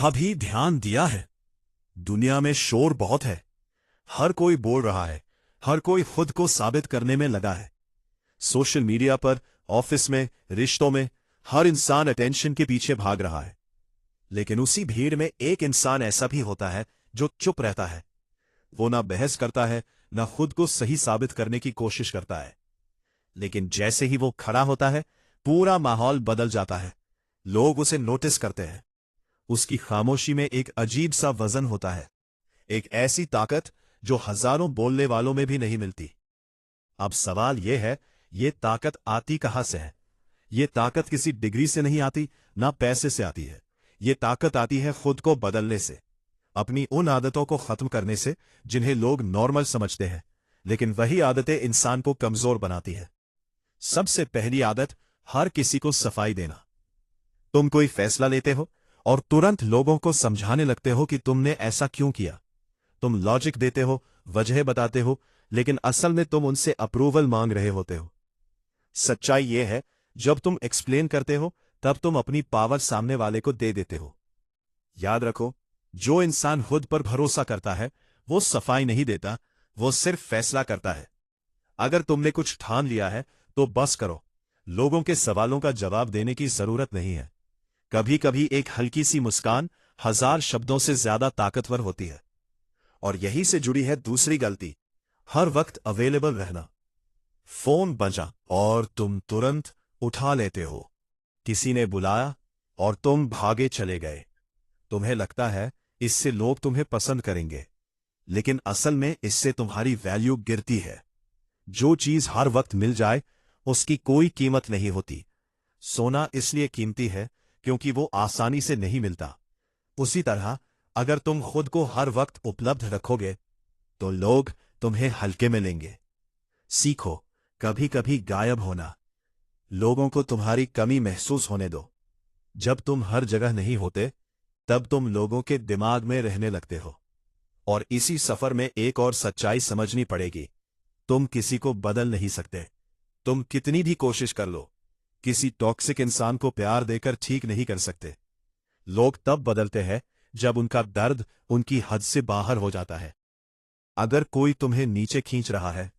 कभी ध्यान दिया है, दुनिया में शोर बहुत है। हर कोई बोल रहा है, हर कोई खुद को साबित करने में लगा है। सोशल मीडिया पर, ऑफिस में, रिश्तों में, हर इंसान अटेंशन के पीछे भाग रहा है। लेकिन उसी भीड़ में एक इंसान ऐसा भी होता है जो चुप रहता है। वो ना बहस करता है, ना खुद को सही साबित करने की कोशिश करता है। लेकिन जैसे ही वो खड़ा होता है, पूरा माहौल बदल जाता है। लोग उसे नोटिस करते हैं। उसकी खामोशी में एक अजीब सा वजन होता है, एक ऐसी ताकत जो हजारों बोलने वालों में भी नहीं मिलती। अब सवाल यह है, ये ताकत आती कहां से है? ये ताकत किसी डिग्री से नहीं आती, ना पैसे से आती है। ये ताकत आती है खुद को बदलने से, अपनी उन आदतों को खत्म करने से जिन्हें लोग नॉर्मल समझते हैं, लेकिन वही आदतें इंसान को कमजोर बनाती है। सबसे पहली आदत, हर किसी को सफाई देना। तुम कोई फैसला लेते हो और तुरंत लोगों को समझाने लगते हो कि तुमने ऐसा क्यों किया। तुम लॉजिक देते हो, वजह बताते हो, लेकिन असल में तुम उनसे अप्रूवल मांग रहे होते हो। सच्चाई यह है, जब तुम एक्सप्लेन करते हो तब तुम अपनी पावर सामने वाले को दे देते हो। याद रखो, जो इंसान खुद पर भरोसा करता है वो सफाई नहीं देता, वो सिर्फ फैसला करता है। अगर तुमने कुछ ठान लिया है तो बस करो। लोगों के सवालों का जवाब देने की जरूरत नहीं है। कभी कभी एक हल्की सी मुस्कान हजार शब्दों से ज्यादा ताकतवर होती है। और यही से जुड़ी है दूसरी गलती, हर वक्त अवेलेबल रहना। फोन बजा और तुम तुरंत उठा लेते हो। किसी ने बुलाया और तुम भागे चले गए। तुम्हें लगता है इससे लोग तुम्हें पसंद करेंगे, लेकिन असल में इससे तुम्हारी वैल्यू गिरती है। जो चीज हर वक्त मिल जाए उसकी कोई कीमत नहीं होती। सोना इसलिए कीमती है क्योंकि वो आसानी से नहीं मिलता। उसी तरह अगर तुम खुद को हर वक्त उपलब्ध रखोगे तो लोग तुम्हें हल्के में लेंगे। सीखो कभी कभी गायब होना। लोगों को तुम्हारी कमी महसूस होने दो। जब तुम हर जगह नहीं होते तब तुम लोगों के दिमाग में रहने लगते हो। और इसी सफर में एक और सच्चाई समझनी पड़ेगी, तुम किसी को बदल नहीं सकते। तुम कितनी भी कोशिश कर लो, किसी टॉक्सिक इंसान को प्यार देकर ठीक नहीं कर सकते। लोग तब बदलते हैं जब उनका दर्द उनकी हद से बाहर हो जाता है। अगर कोई तुम्हें नीचे खींच रहा है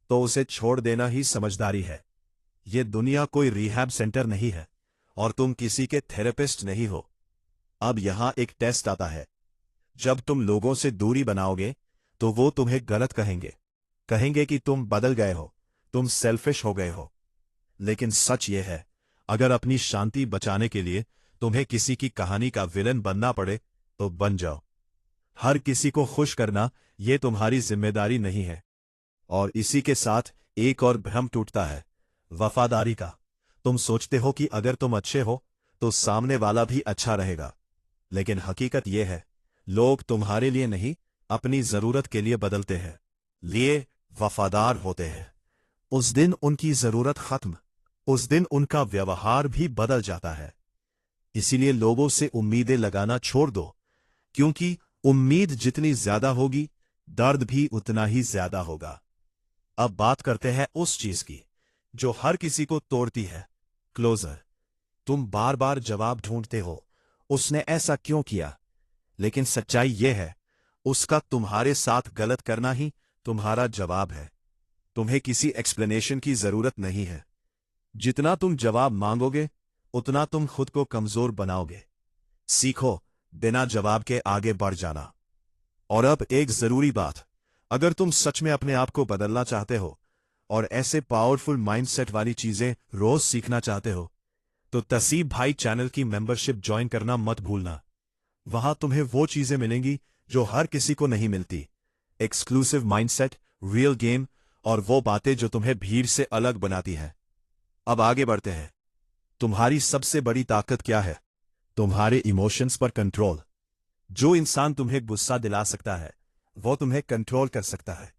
तो उसे छोड़ देना ही समझदारी है। यह दुनिया कोई रिहैब सेंटर नहीं है और तुम किसी के थेरेपिस्ट नहीं हो। अब यहां एक टेस्ट आता है। जब तुम लोगों से दूरी बनाओगे तो वो तुम्हें गलत कहेंगे कि तुम बदल गए हो, तुम सेल्फिश हो गए हो। लेकिन सच ये है, अगर अपनी शांति बचाने के लिए तुम्हें किसी की कहानी का विलन बनना पड़े तो बन जाओ। हर किसी को खुश करना ये तुम्हारी जिम्मेदारी नहीं है। और इसी के साथ एक और भ्रम टूटता है, वफादारी का। तुम सोचते हो कि अगर तुम अच्छे हो तो सामने वाला भी अच्छा रहेगा, लेकिन हकीकत यह है, लोग तुम्हारे लिए नहीं, अपनी जरूरत के लिए बदलते हैं। लिए वफादार होते हैं। उस दिन उनकी जरूरत खत्म, उस दिन उनका व्यवहार भी बदल जाता है। इसीलिए लोगों से उम्मीदें लगाना छोड़ दो, क्योंकि उम्मीद जितनी ज्यादा होगी दर्द भी उतना ही ज्यादा होगा। अब बात करते हैं उस चीज की जो हर किसी को तोड़ती है, क्लोजर। तुम बार बार जवाब ढूंढते हो, उसने ऐसा क्यों किया? लेकिन सच्चाई यह है, उसका तुम्हारे साथ गलत करना ही तुम्हारा जवाब है। तुम्हें किसी एक्सप्लेनेशन की जरूरत नहीं है। जितना तुम जवाब मांगोगे उतना तुम खुद को कमजोर बनाओगे। सीखो बिना जवाब के आगे बढ़ जाना। और अब एक जरूरी बात, अगर तुम सच में अपने आप को बदलना चाहते हो और ऐसे पावरफुल माइंडसेट वाली चीजें रोज सीखना चाहते हो तो तसीब भाई चैनल की मेंबरशिप ज्वाइन करना मत भूलना। वहां तुम्हें वो चीजें मिलेंगी जो हर किसी को नहीं मिलती। एक्सक्लूसिव माइंडसेट, रियल गेम और वो बातें जो तुम्हें भीड़ से अलग बनाती हैं। अब आगे बढ़ते हैं। तुम्हारी सबसे बड़ी ताकत क्या है? तुम्हारे इमोशंस पर कंट्रोल। जो इंसान तुम्हें गुस्सा दिला सकता है वो तुम्हें कंट्रोल कर सकता है।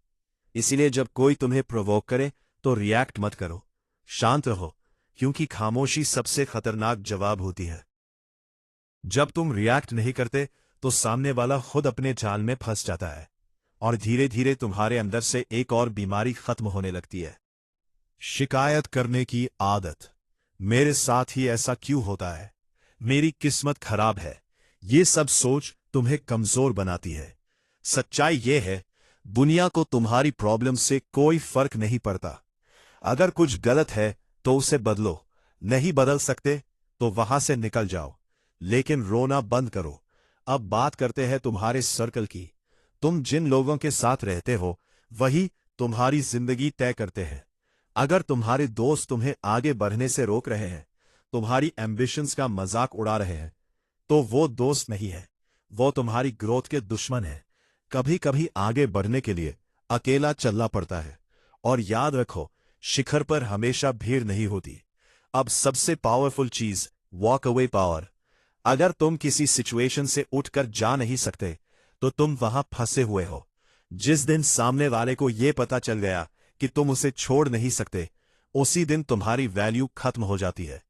इसीलिए जब कोई तुम्हें प्रोवोक करे तो रिएक्ट मत करो, शांत रहो, क्योंकि खामोशी सबसे खतरनाक जवाब होती है। जब तुम रिएक्ट नहीं करते तो सामने वाला खुद अपने जाल में फंस जाता है और धीरे धीरे तुम्हारे अंदर से एक और बीमारी खत्म होने लगती है, शिकायत करने की आदत। मेरे साथ ही ऐसा क्यों होता है? मेरी किस्मत खराब है। ये सब सोच तुम्हें कमजोर बनाती है। सच्चाई ये है, दुनिया को तुम्हारी प्रॉब्लम से कोई फर्क नहीं पड़ता। अगर कुछ गलत है तो उसे बदलो, नहीं बदल सकते तो वहां से निकल जाओ, लेकिन रोना बंद करो। अब बात करते हैं तुम्हारे सर्कल की। तुम जिन लोगों के साथ रहते हो वही तुम्हारी जिंदगी तय करते हैं। अगर तुम्हारे दोस्त तुम्हें आगे बढ़ने से रोक रहे हैं, तुम्हारी एम्बिशंस का मजाक उड़ा रहे हैं, तो वो दोस्त नहीं है, वो तुम्हारी ग्रोथ के दुश्मन है। कभी कभी आगे बढ़ने के लिए अकेला चलना पड़ता है। और याद रखो, शिखर पर हमेशा भीड़ नहीं होती। अब सबसे पावरफुल चीज, वॉक अवे पावर। अगर तुम किसी सिचुएशन से उठकर जा नहीं सकते तो तुम वहां फंसे हुए हो। जिस दिन सामने वाले को यह पता चल गया कि तुम उसे छोड़ नहीं सकते, उसी दिन तुम्हारी वैल्यू खत्म हो जाती है।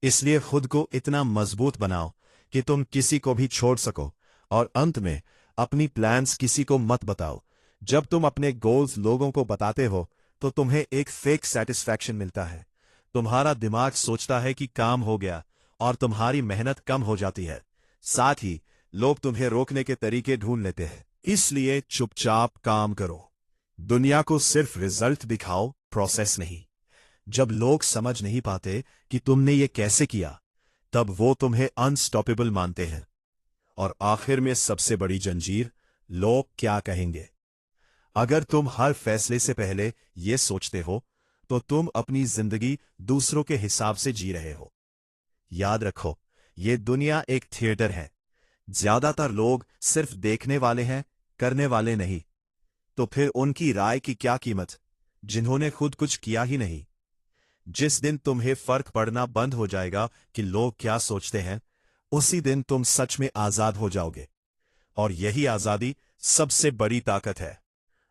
इसलिए खुद को इतना मजबूत बनाओ कि तुम किसी को भी छोड़ सको। और अंत में, अपनी प्लान्स किसी को मत बताओ। जब तुम अपने गोल्स लोगों को बताते हो तो तुम्हें एक फेक सेटिस्फैक्शन मिलता है। तुम्हारा दिमाग सोचता है कि काम हो गया और तुम्हारी मेहनत कम हो जाती है। साथ ही लोग तुम्हें रोकने के तरीके ढूंढ लेते हैं। इसलिए चुपचाप काम करो। दुनिया को सिर्फ रिजल्ट दिखाओ, प्रोसेस नहीं। जब लोग समझ नहीं पाते कि तुमने ये कैसे किया, तब वो तुम्हें अनस्टॉपेबल मानते हैं। और आखिर में सबसे बड़ी जंजीर, लोग क्या कहेंगे। अगर तुम हर फैसले से पहले ये सोचते हो तो तुम अपनी जिंदगी दूसरों के हिसाब से जी रहे हो। याद रखो, ये दुनिया एक थिएटर है। ज्यादातर लोग सिर्फ देखने वाले हैं, करने वाले नहीं। तो फिर उनकी राय की क्या कीमत, जिन्होंने खुद कुछ किया ही नहीं। जिस दिन तुम्हें फर्क पड़ना बंद हो जाएगा कि लोग क्या सोचते हैं, उसी दिन तुम सच में आजाद हो जाओगे। और यही आजादी सबसे बड़ी ताकत है।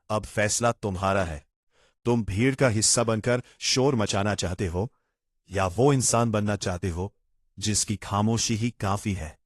अब फैसला तुम्हारा है। तुम भीड़ का हिस्सा बनकर शोर मचाना चाहते हो, या वो इंसान बनना चाहते हो जिसकी खामोशी ही काफी है।